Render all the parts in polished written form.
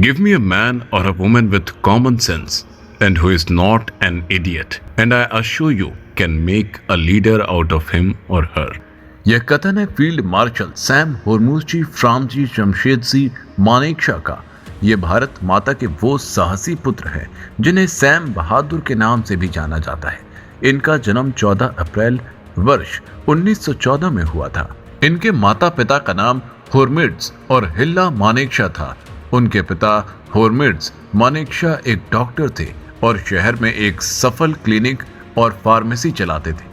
Give me a man or a woman with common sense and who is not an idiot, and I assure you can make a leader out of him or her. यह कथन है field marshal Sam Hormusji Framji Jamshedji Manekshaw का। ये भारत माता के वो साहसी पुत्र हैं जिन्हें सैम बहादुर के नाम से भी जाना जाता है। इनका जन्म 14 अप्रैल वर्ष 1914 में हुआ था। इनके माता पिता का नाम होर्मिड्स और हिल्ला मानेकशॉ था। उनके पिता होर्मिड्स मानेकशॉ एक डॉक्टर थे और शहर में एक सफल क्लिनिक और फार्मेसी चलाते थे।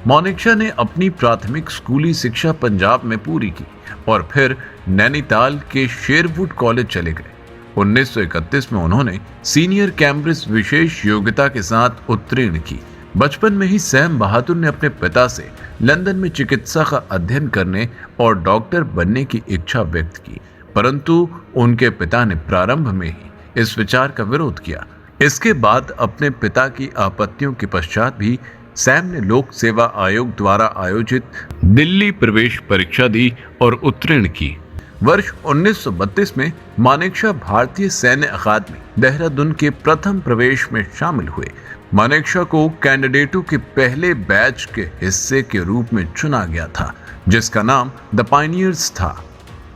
मानेकशॉ ने अपनी प्राथमिक स्कूली शिक्षा पंजाब में पूरी की और फिर नैनीताल के शेरवुड कॉलेज चले गए। 1931 में उन्होंने सीनियर कैम्ब्रिज विशेष योग्यता के साथ उत्तीर्ण की। बचपन में ही सैम बहादुर ने अपने पिता से लंदन में चिकित्सा का अध्ययन करने और डॉक्टर बनने की इच्छा व्यक्त की, परंतु उनके पिता ने प्रारंभ में ही इस विचार का विरोध किया। इसके बाद अपने पिता की आपत्तियों के पश्चात भी सैम ने लोक सेवा आयोग द्वारा आयोजित दिल्ली प्रवेश परीक्षा दी और उत्तीर्ण की। वर्ष 1932 में मानेकशॉ भारतीय सैन्य अकादमी देहरादून के प्रथम प्रवेश में शामिल हुए। मानेकशॉ को कैंडिडेटों के पहले बैच के हिस्से के रूप में चुना गया था, जिसका नाम द पायनियर्स था।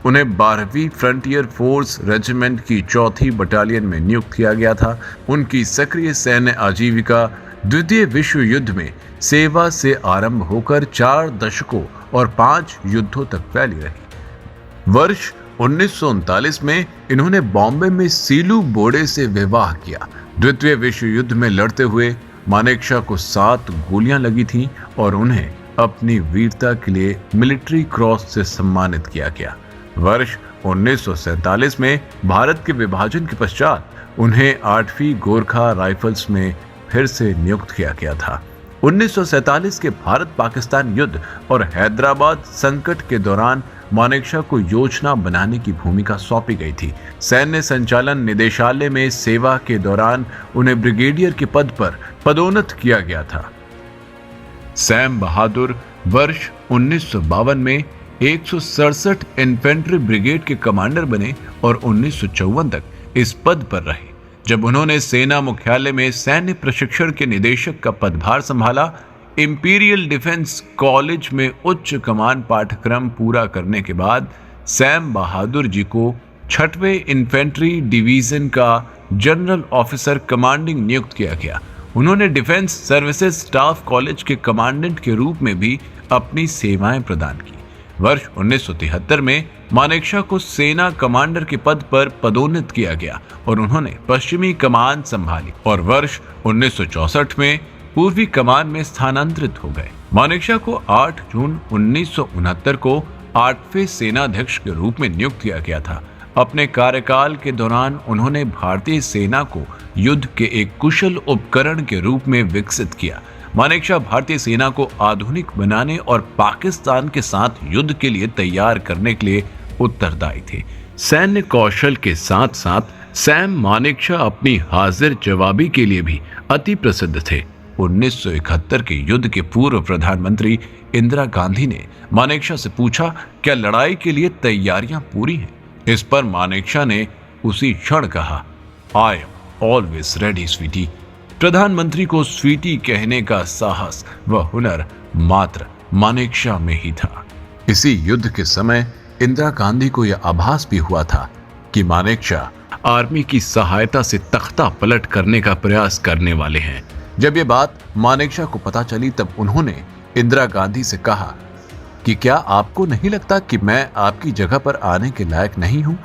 उन्हें 12वीं फ्रंटियर फोर्स रेजिमेंट की 4थी बटालियन में नियुक्त किया गया था। उनकी सक्रिय सैन्य आजीविका द्वितीय विश्व युद्ध में सेवा से आरंभ होकर 4 दशकों और 5 युद्धों तक फैली रही। वर्ष 1939 में इन्होंने बॉम्बे में सीलू बोड़े से विवाह किया। द्वितीय विश्व युद्ध में लड़ते हुए मानेकशॉ को 7 गोलियां लगी थीं और उन्हें अपनी वीरता के लिए मिलिट्री क्रॉस से सम्मानित किया गया। वर्ष 1947 में भारत के विभाजन के पश्चात उन्हें 8वीं गोरखा राइफल्स में फिर से नियुक्त किया गया था। 1947 के भारत पाकिस्तान युद्ध और हैदराबाद संकट के दौरान मानेकशॉ को योजना बनाने की भूमिका सौंपी गई थी। सैन्य संचालन निदेशालय में सेवा के दौरान उन्हें ब्रिगेडियर के पद पर पदोन्नत किया गया था। सैम बहादुर वर्ष 1952 में 167 इन्फेंट्री ब्रिगेड के कमांडर बने और 1954 तक इस पद पर रहे। जब उन्होंने सेना मुख्यालय में सैन्य प्रशिक्षण के निदेशक का पदभार संभाला, इंपीरियल डिफेंस कॉलेज में उच्च कमान पाठ्यक्रम पूरा करने के बाद सैम बहादुर जी को 6वें इन्फेंट्री डिवीजन का जनरल ऑफिसर कमांडिंग नियुक्त किया गया। उन्होंने डिफेंस सर्विसेज स्टाफ कॉलेज के कमांडेंट के रूप में भी अपनी सेवाएं प्रदान की। वर्ष 1973 में मानेकशॉ को सेना कमांडर के पद पर पदोन्नत किया गया और उन्होंने पश्चिमी कमान संभाली और वर्ष 1964 में पूर्वी कमान में स्थानांतरित हो गए। मानेकशॉ को 8 जून 1969 को 8वें सेनाध्यक्ष के रूप में नियुक्त किया गया था। अपने कार्यकाल के दौरान उन्होंने भारतीय सेना को युद्ध के एक कुशल उपकरण के रूप में विकसित किया। मानेकशॉ भारतीय सेना को आधुनिक बनाने और पाकिस्तान के साथ युद्ध के लिए तैयार करने के लिए उत्तरदायी थे। सैन्य कौशल के साथ साथ सैम मानेकशॉ अपनी हाजिर जवाबी के लिए भी अति प्रसिद्ध थे। 1971 के युद्ध के पूर्व प्रधानमंत्री इंदिरा गांधी ने मानेकशॉ से पूछा, क्या लड़ाई के लिए तैयारियां पूरी हैं? इस पर मानेकशॉ ने उसी क्षण कहा, I am always ready sweetie. प्रधानमंत्री को स्वीटी कहने का साहस व हुनर मात्र मानेकशॉ में ही था। इसी युद्ध के समय इंदिरा गांधी को यह आभास भी हुआ था कि मानेकशॉ आर्मी की सहायता से तख्ता पलट करने का प्रयास करने वाले हैं। जब यह बात मानेकशॉ को पता चली तब उन्होंने इंदिरा गांधी से कहा कि क्या आपको नहीं लगता कि मैं आपकी जगह पर आने के लायक नहीं हूं?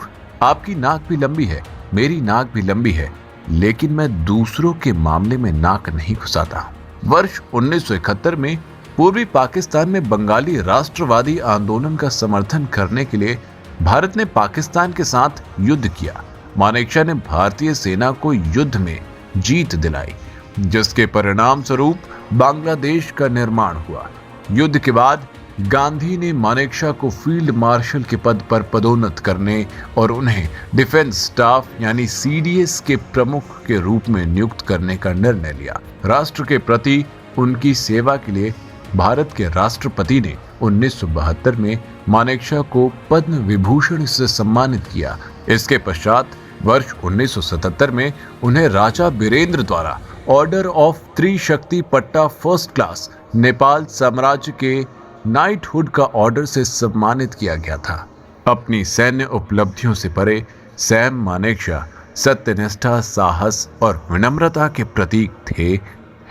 आपकी नाक भी लंबी है, मेरी नाक भी लंबी है, लेकिन मैं दूसरों के मामले में नाक नहीं घुसाता। वर्ष 1971 में पूर्वी पाकिस्तान में बंगाली राष्ट्रवादी आंदोलन का समर्थन करने के लिए भारत ने पाकिस्तान के साथ युद्ध किया। मानेकशॉ ने भारतीय सेना को युद्ध में जीत दिलाई, जिसके परिणाम स्वरूप बांग्लादेश का निर्माण हुआ। युद्ध के बाद गांधी ने मानेकशॉ को फील्ड मार्शल के पद पर पदोन्नत करने और उन्हें डिफेंस स्टाफ यानी सीडीएस के प्रमुख के रूप में नियुक्त करने का निर्णय लिया। राष्ट्र के प्रति उनकी सेवा के लिए भारत के राष्ट्रपति ने 1972 में मानेकशॉ को पद्म विभूषण से सम्मानित किया। इसके पश्चात वर्ष 1977 में उन्हें राजा बीरेंद्र द्वारा ऑर्डर ऑफ त्रिशक्ति पट्टा फर्स्ट क्लास नेपाल साम्राज्य के नाइटहुड का ऑर्डर से सम्मानित किया गया था। अपनी सैन्य उपलब्धियों से परे सैम मानेकशॉ सत्यनिष्ठा, साहस और विनम्रता के प्रतीक थे,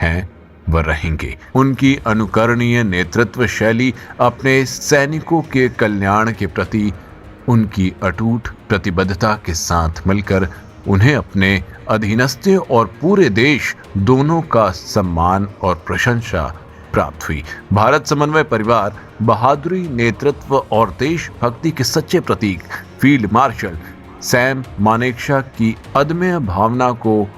हैं व रहेंगे। उनकी अनुकरणीय नेतृत्व शैली, अपने सैनिकों के कल्याण के प्रति उनकी अटूट प्रतिबद्धता के साथ मिलकर उन्हें अपने अधीनस्थ और पूरे देश दोनों का सम्मान और प्रशंसा प्राप्त हुई। भारत समन्वय परिवार बहादुरी, नेतृत्व और देशभक्ति के सच्चे प्रतीक फील्ड मार्शल सैम मानेकशॉ की अदम्य भावना को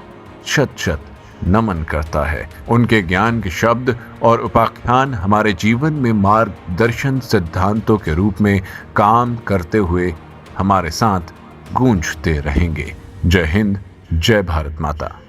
शत शत नमन करता है। उनके ज्ञान के शब्द और उपाख्यान हमारे जीवन में मार्गदर्शन सिद्धांतों के रूप में काम करते हुए हमारे साथ गूंजते रहेंगे। जय हिंद, जय भारत माता।